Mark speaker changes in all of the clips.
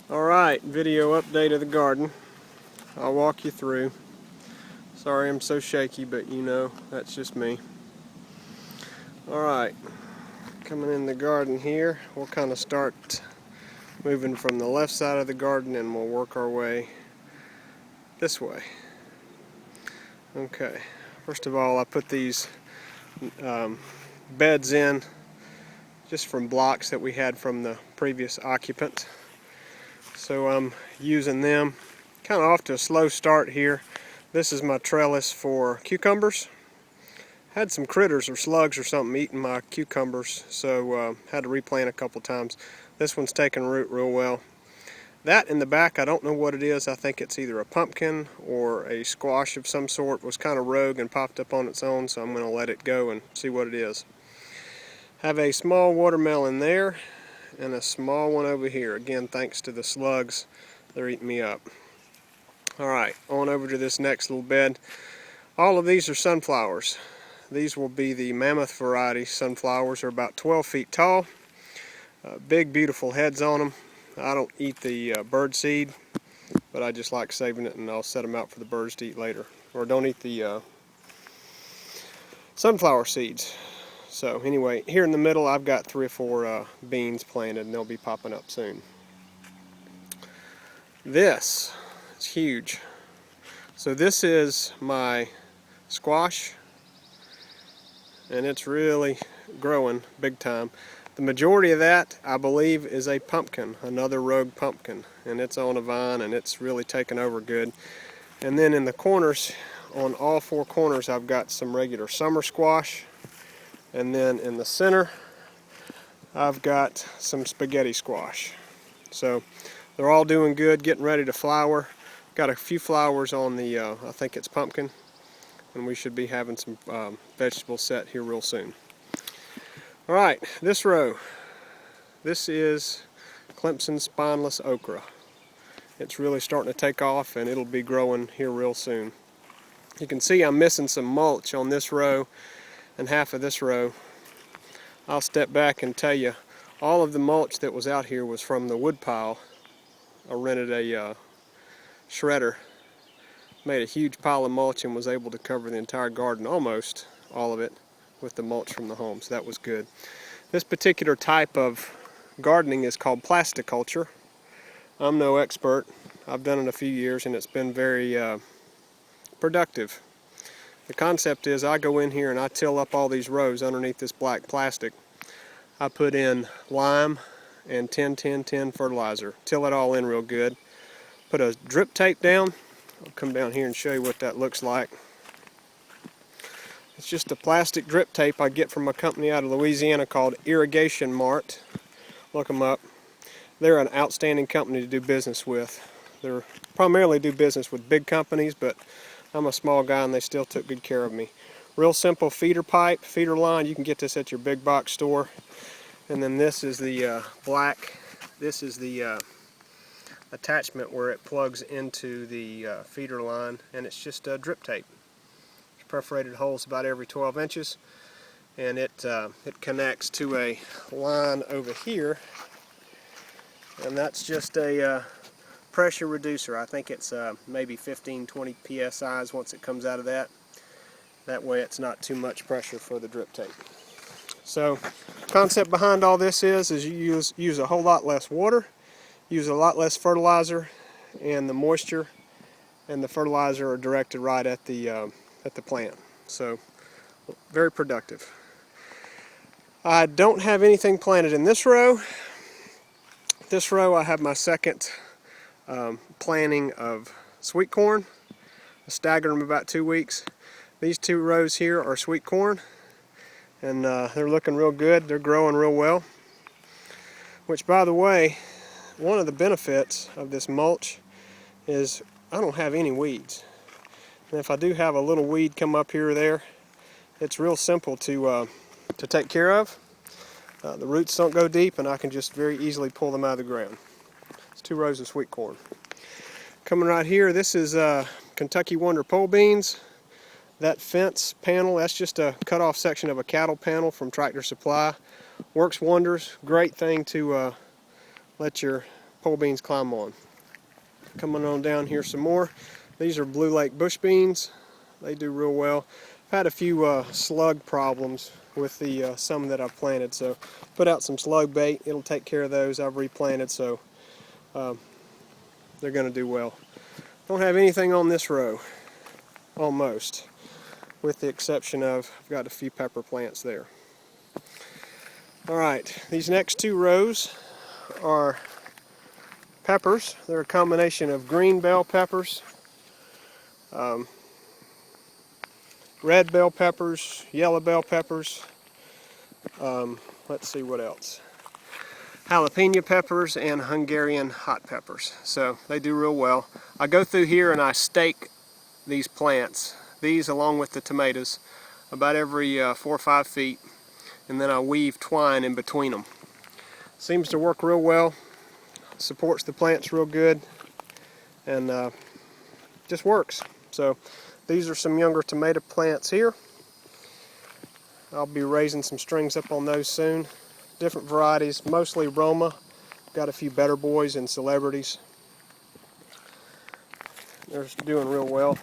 Speaker 1: Alright, video update of the garden. I'll walk you through. Sorry I'm so shaky, but you know, that's just me. Alright, coming in the garden here, we'll kind of start moving from the left side of the garden and we'll work our way this way. Okay, first of all I put these beds in just from blocks that we had from the previous occupant. So I'm using them. Kind of off to a slow start here. This is my trellis for cucumbers. Had some critters or slugs or something eating my cucumbers, so had to replant a couple times. This one's taking root real well. That in the back, I don't know what it is. I think it's either a pumpkin or a squash of some sort. It was kind of rogue and popped up on its own, so I'm going to let it go and see what it is. Have a small watermelon there and a small one over here. Again, thanks to the slugs, they're eating me up. Alright, on over to this next little bed. All of these are sunflowers. These will be the mammoth variety sunflowers. They're about 12 feet tall. Big, beautiful heads on them. I don't eat the bird seed, but I just like saving it, and I'll set them out for the birds to eat later. Or don't eat the sunflower seeds. So anyway, here in the middle I've got 3 or 4 beans planted, and they'll be popping up soon. This is huge. So this is my squash, and it's really growing big time. The majority of that, I believe, is a pumpkin, another rogue pumpkin, and it's on a vine and it's really taken over good. And then in the corners, on all 4 corners, I've got some regular summer squash. And then in the center, I've got some spaghetti squash. So they're all doing good, getting ready to flower. Got a few flowers on the, I think it's pumpkin, and we should be having some vegetables set here real soon. Alright, this row, this is Clemson spineless okra. It's really starting to take off, and it'll be growing here real soon. You can see I'm missing some mulch on this row and half of this row. I'll step back and tell you, all of the mulch that was out here was from the wood pile. I rented a shredder, made a huge pile of mulch, and was able to cover the entire garden, almost all of it, with the mulch from the home, so that was good. This particular type of gardening is called plasticulture. I'm no expert. I've done it a few years and it's been very productive. The concept is I go in here and I till up all these rows underneath this black plastic. I put in lime and 10-10-10 fertilizer. Till it all in real good. Put a drip tape down. I'll come down here and show you what that looks like. It's just a plastic drip tape I get from a company out of Louisiana called Irrigation Mart. Look them up. They're an outstanding company to do business with. They primarily do business with big companies, but I'm a small guy and they still took good care of me. Real simple feeder pipe, feeder line. You can get this at your big box store. And then this is the black. This is the attachment where it plugs into the feeder line, and it's just drip tape. There's perforated holes about every 12 inches, and it connects to a line over here, and that's just a pressure reducer. I think it's maybe 15-20 psi once it comes out of that. That way it's not too much pressure for the drip tape. So concept behind all this is you use a whole lot less water, use a lot less fertilizer, and the moisture and the fertilizer are directed right at the plant. So very productive. I don't have anything planted in this row. This row I have my second planting of sweet corn. I staggered them about 2 weeks. These 2 rows here are sweet corn, and they're looking real good. They're growing real well. Which, by the way, one of the benefits of this mulch is I don't have any weeds. And if I do have a little weed come up here or there, it's real simple to take care of. The roots don't go deep, and I can just very easily pull them out of the ground. It's 2 rows of sweet corn. Coming right here, this is Kentucky Wonder pole beans. That fence panel, that's just a cut-off section of a cattle panel from Tractor Supply. Works wonders. Great thing to let your pole beans climb on. Coming on down here some more. These are Blue Lake bush beans. They do real well. I've had a few slug problems with the some that I've planted, so put out some slug bait. It'll take care of those. I've replanted, so they're going to do well. Don't have anything on this row, almost, with the exception of I've got a few pepper plants there. Alright, these next two rows are peppers. They're a combination of green bell peppers, red bell peppers, yellow bell peppers, let's see what else, jalapeno peppers, and Hungarian hot peppers. So they do real well. I go through here and I stake these plants, these along with the tomatoes, about every 4 or 5 feet, and then I weave twine in between them. Seems to work real well, supports the plants real good, and just works. So these are some younger tomato plants here. I'll be raising some strings up on those soon. Different varieties, mostly Roma. Got a few Better Boys and Celebrities. They're doing real well.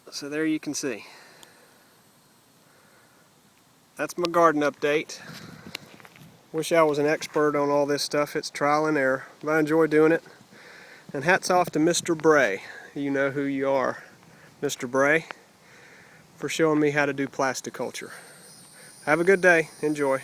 Speaker 1: So there you can see. That's my garden update. Wish I was an expert on all this stuff. It's trial and error, but I enjoy doing it. And hats off to Mr. Bray. You know who you are, Mr. Bray, for showing me how to do plasticulture. Have a good day. Enjoy.